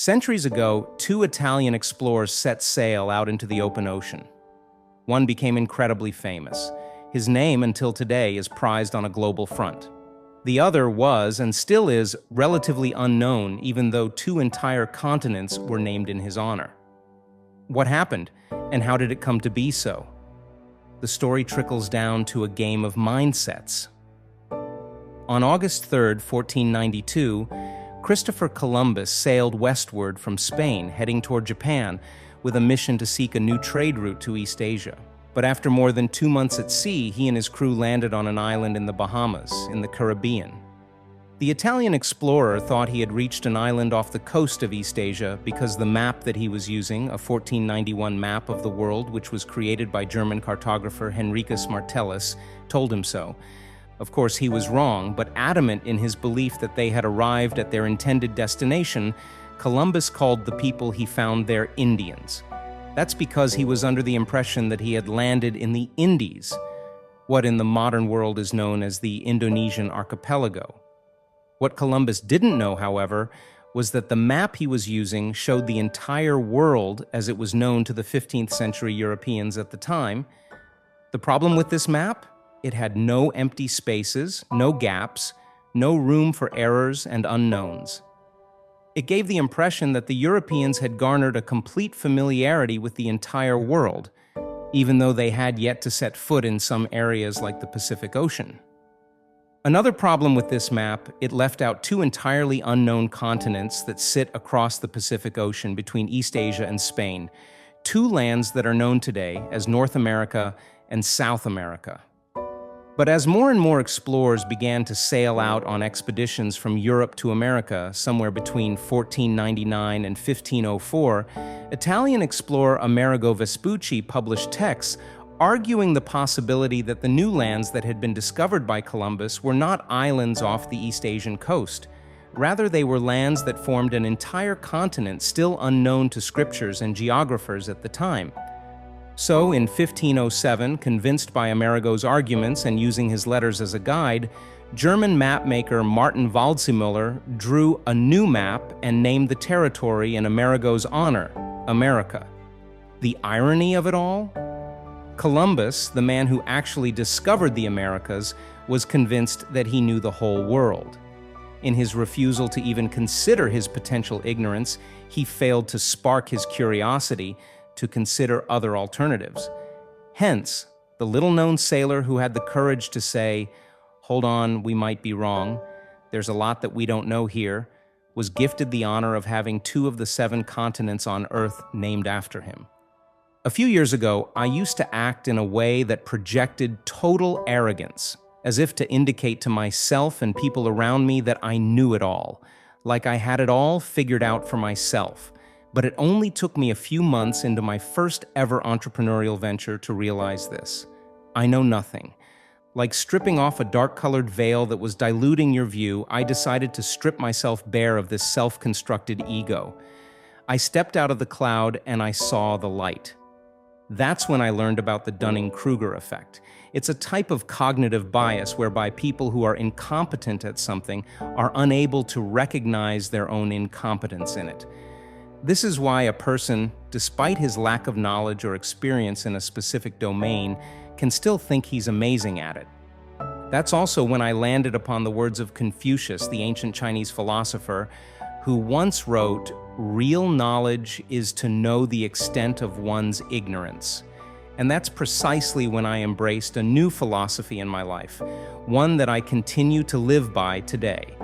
Centuries ago, two Italian explorers set sail out into the open ocean. One became incredibly famous. His name, until today, is prized on a global front. The other was, and still is, relatively unknown, even though two entire continents were named in his honor. What happened, and how did it come to be so? The story trickles down to a game of mindsets. On August 3rd, 1492, Christopher Columbus sailed westward from Spain, heading toward Japan, with a mission to seek a new trade route to East Asia. But after more than 2 months at sea, he and his crew landed on an island in the Bahamas, in the Caribbean. The Italian explorer thought he had reached an island off the coast of East Asia because the map that he was using, a 1491 map of the world which was created by German cartographer Henricus Martellus, told him so. Of course, he was wrong, but adamant in his belief that they had arrived at their intended destination, Columbus called the people he found there Indians. That's because he was under the impression that he had landed in the Indies, what in the modern world is known as the Indonesian archipelago. What Columbus didn't know, however, was that the map he was using showed the entire world as it was known to the 15th century Europeans at the time. The problem with this map? It had no empty spaces, no gaps, no room for errors and unknowns. It gave the impression that the Europeans had garnered a complete familiarity with the entire world, even though they had yet to set foot in some areas like the Pacific Ocean. Another problem with this map, it left out two entirely unknown continents that sit across the Pacific Ocean between East Asia and Spain, two lands that are known today as North America and South America. But as more and more explorers began to sail out on expeditions from Europe to America somewhere between 1499 and 1504, Italian explorer Amerigo Vespucci published texts arguing the possibility that the new lands that had been discovered by Columbus were not islands off the East Asian coast. Rather, they were lands that formed an entire continent still unknown to scriptures and geographers at the time. So, in 1507, convinced by Amerigo's arguments and using his letters as a guide, German mapmaker Martin Waldseemüller drew a new map and named the territory in Amerigo's honor, America. The irony of it all? Columbus, the man who actually discovered the Americas, was convinced that he knew the whole world. In his refusal to even consider his potential ignorance, he failed to spark his curiosity to consider other alternatives. Hence, the little-known sailor who had the courage to say, "Hold on, we might be wrong. There's a lot that we don't know here," was gifted the honor of having 2 of the 7 continents on Earth named after him. A few years ago, I used to act in a way that projected total arrogance, as if to indicate to myself and people around me that I knew it all, like I had it all figured out for myself. But it only took me a few months into my first ever entrepreneurial venture to realize this. I know nothing. Like stripping off a dark-colored veil that was diluting your view, I decided to strip myself bare of this self-constructed ego. I stepped out of the cloud and I saw the light. That's when I learned about the Dunning-Kruger effect. It's a type of cognitive bias whereby people who are incompetent at something are unable to recognize their own incompetence in it. This is why a person, despite his lack of knowledge or experience in a specific domain, can still think he's amazing at it. That's also when I landed upon the words of Confucius, the ancient Chinese philosopher, who once wrote, "Real knowledge is to know the extent of one's ignorance." And that's precisely when I embraced a new philosophy in my life, one that I continue to live by today.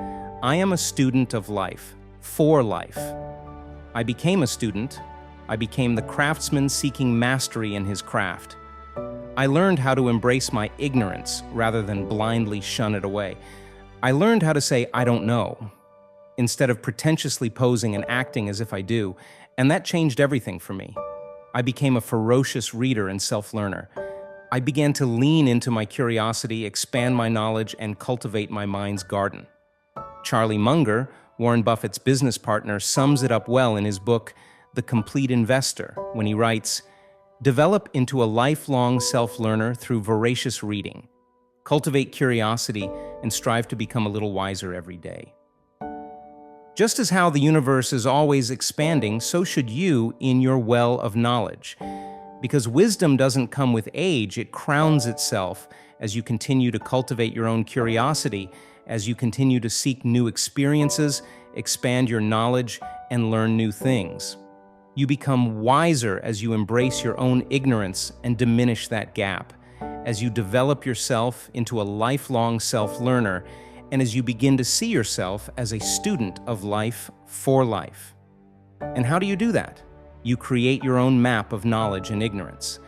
I am a student of life, for life. I became a student. I became the craftsman seeking mastery in his craft. I learned how to embrace my ignorance rather than blindly shun it away. I learned how to say, "I don't know," instead of pretentiously posing and acting as if I do, and that changed everything for me. I became a ferocious reader and self-learner. I began to lean into my curiosity, expand my knowledge, and cultivate my mind's garden. Charlie Munger, Warren Buffett's business partner, sums it up well in his book, The Complete Investor, when he writes, "Develop into a lifelong self-learner through voracious reading. Cultivate curiosity and strive to become a little wiser every day." Just as how the universe is always expanding, so should you in your well of knowledge. Because wisdom doesn't come with age, it crowns itself as you continue to cultivate your own curiosity, as you continue to seek new experiences, expand your knowledge, and learn new things. You become wiser as you embrace your own ignorance and diminish that gap, as you develop yourself into a lifelong self-learner, and as you begin to see yourself as a student of life for life. And how do you do that? You create your own map of knowledge and ignorance.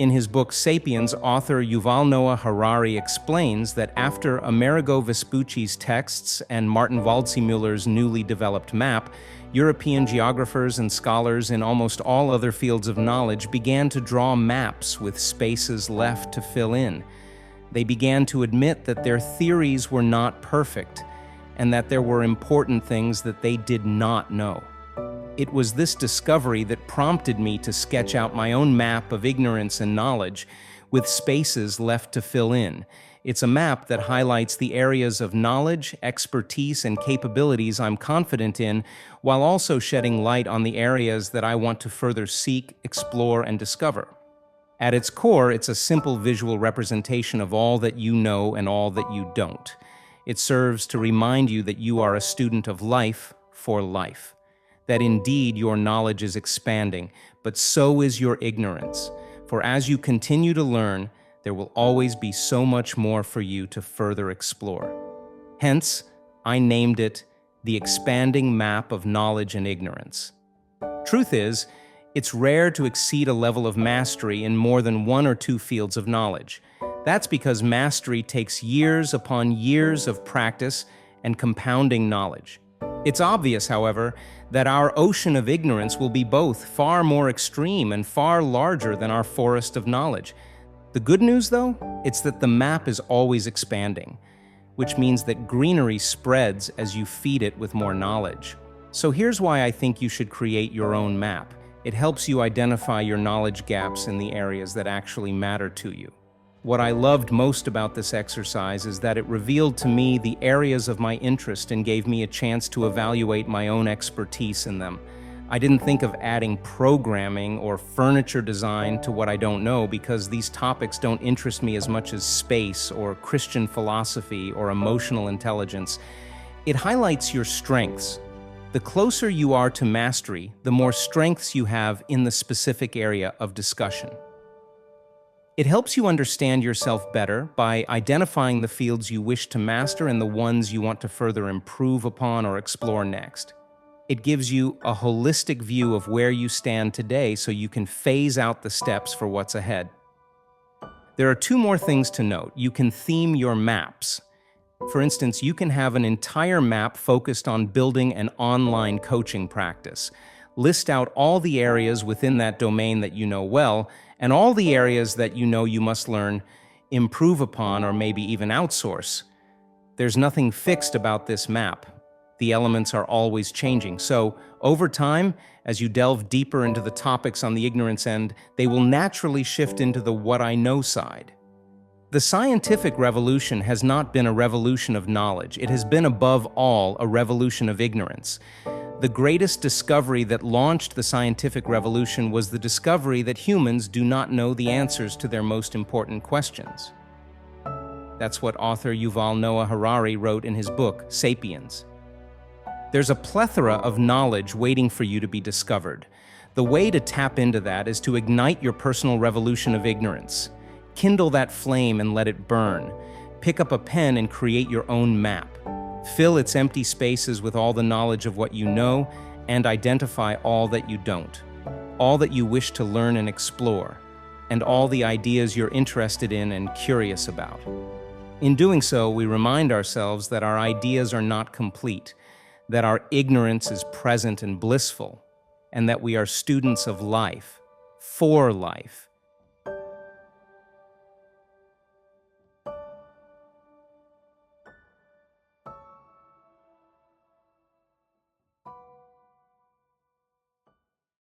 In his book *Sapiens*, author Yuval Noah Harari explains that after Amerigo Vespucci's texts and Martin Waldseemüller's newly developed map, European geographers and scholars in almost all other fields of knowledge began to draw maps with spaces left to fill in. They began to admit that their theories were not perfect and that there were important things that they did not know. It was this discovery that prompted me to sketch out my own map of ignorance and knowledge with spaces left to fill in. It's a map that highlights the areas of knowledge, expertise, and capabilities I'm confident in, while also shedding light on the areas that I want to further seek, explore, and discover. At its core, it's a simple visual representation of all that you know and all that you don't. It serves to remind you that you are a student of life for life, that indeed your knowledge is expanding, but so is your ignorance. For as you continue to learn, there will always be so much more for you to further explore. Hence, I named it the expanding map of knowledge and ignorance. Truth is, it's rare to exceed a level of mastery in more than one or two fields of knowledge. That's because mastery takes years upon years of practice and compounding knowledge. It's obvious, however, that our ocean of ignorance will be both far more extreme and far larger than our forest of knowledge. The good news, though, it's that the map is always expanding, which means that greenery spreads as you feed it with more knowledge. So here's why I think you should create your own map. It helps you identify your knowledge gaps in the areas that actually matter to you. What I loved most about this exercise is that it revealed to me the areas of my interest and gave me a chance to evaluate my own expertise in them. I didn't think of adding programming or furniture design to what I don't know because these topics don't interest me as much as space or Christian philosophy or emotional intelligence. It highlights your strengths. The closer you are to mastery, the more strengths you have in the specific area of discussion. It helps you understand yourself better by identifying the fields you wish to master and the ones you want to further improve upon or explore next. It gives you a holistic view of where you stand today so you can phase out the steps for what's ahead. There are two more things to note. You can theme your maps. For instance, you can have an entire map focused on building an online coaching practice. List out all the areas within that domain that you know well, and all the areas that you know you must learn, improve upon, or maybe even outsource. There's nothing fixed about this map. The elements are always changing. So, over time, as you delve deeper into the topics on the ignorance end, they will naturally shift into the what I know side. The scientific revolution has not been a revolution of knowledge. It has been above all a revolution of ignorance. The greatest discovery that launched the scientific revolution was the discovery that humans do not know the answers to their most important questions. That's what author Yuval Noah Harari wrote in his book, *Sapiens*. There's a plethora of knowledge waiting for you to be discovered. The way to tap into that is to ignite your personal revolution of ignorance. Kindle that flame and let it burn. Pick up a pen and create your own map. Fill its empty spaces with all the knowledge of what you know and identify all that you don't, all that you wish to learn and explore, and all the ideas you're interested in and curious about. In doing so, we remind ourselves that our ideas are not complete, that our ignorance is present and blissful, and that we are students of life, for life,